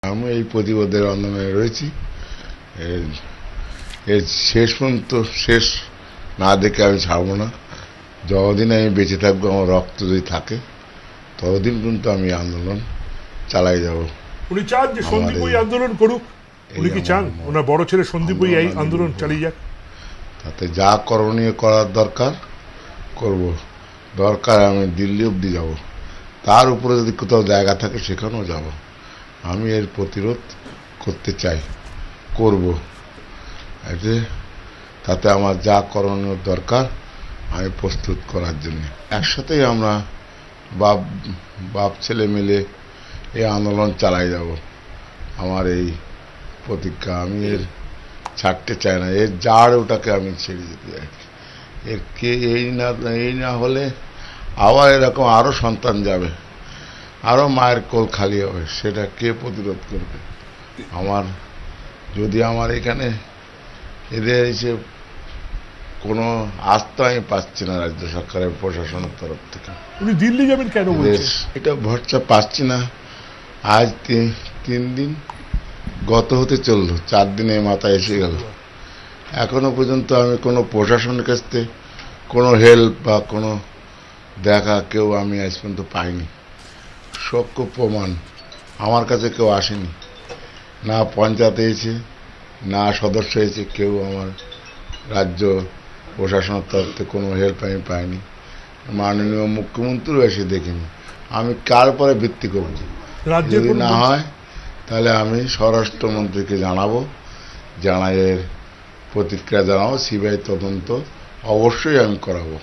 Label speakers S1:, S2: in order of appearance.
S1: আমি এই প্রতিবাদের আন্দোলনে রয়েছি। এর শেষ পর্যন্ত শেষ না দেখে আমি ছাড়বো না। যতদিন আমি বেঁচে থাকবো, আমার রক্ত যদি থাকে, ততদিন পর্যন্ত আমি আন্দোলন চালাই যাব।
S2: উনি চান যে সন্দীপই আন্দোলন করুক? উনি কি চান ওনার বড় ছেলে সন্দীপই এই আন্দোলন চালিয়ে যাক?
S1: তাতে যা করণীয় করার দরকার করব। দরকার আমি দিল্লি অবধি যাব, তার উপরে যদি কোথাও জায়গা থাকে সেখানেও যাব। আমি এর প্রতিরোধ করতে চাই, করব। তাতে আমার যা করণীয় দরকার আমি প্রস্তুত করার জন্য। একসাথেই আমরা বাপ ছেলে মিলে এই আন্দোলন চালাই যাব। আমার এই প্রতিজ্ঞা, আমি এর ছাড়তে চাই না। এর জাড় ওটাকে আমি ছেড়ে যেতে চাই। এর কে এই না হলে আবার এরকম আরো সন্তান যাবে, আরো মায়ের কোল খালি হবে। সেটা কে প্রতিরোধ করবে? যদি আমার এখানে এদের এসে কোনো আস্থা আমি পাচ্ছি না রাজ্য সরকারের প্রশাসনের তরফ থেকে।
S2: উনি দিল্লি যাবেন কেন বলছেন?
S1: এটা ভরসা পাচ্ছি না। আজ 3 দিন গত হতে চললো, 4 দিনে মাথায় এসে গেল। এখনো পর্যন্ত আমি কোনো প্রশাসনের কাছ থেকে কোনো হেল্প বা কোনো দেখা কেউ আমি আজ পর্যন্ত পাইনি। সক্য প্রমাণ আমার কাছে কেউ আসেনি, না পঞ্চায়েত হয়েছে, না সদস্য হয়েছে। কেউ আমার রাজ্য প্রশাসনের তরফ থেকে কোনো হেল্প আমি পাইনি। মাননীয় মুখ্যমন্ত্রীও এসে দেখিনি। আমি কার পরে ভিত্তি করব? যদি না হয় তাহলে আমি স্বরাষ্ট্রমন্ত্রীকে জানাবো, এর প্রতিক্রিয়া জানাবো। সিবিআই তদন্ত অবশ্যই আমি করাবো।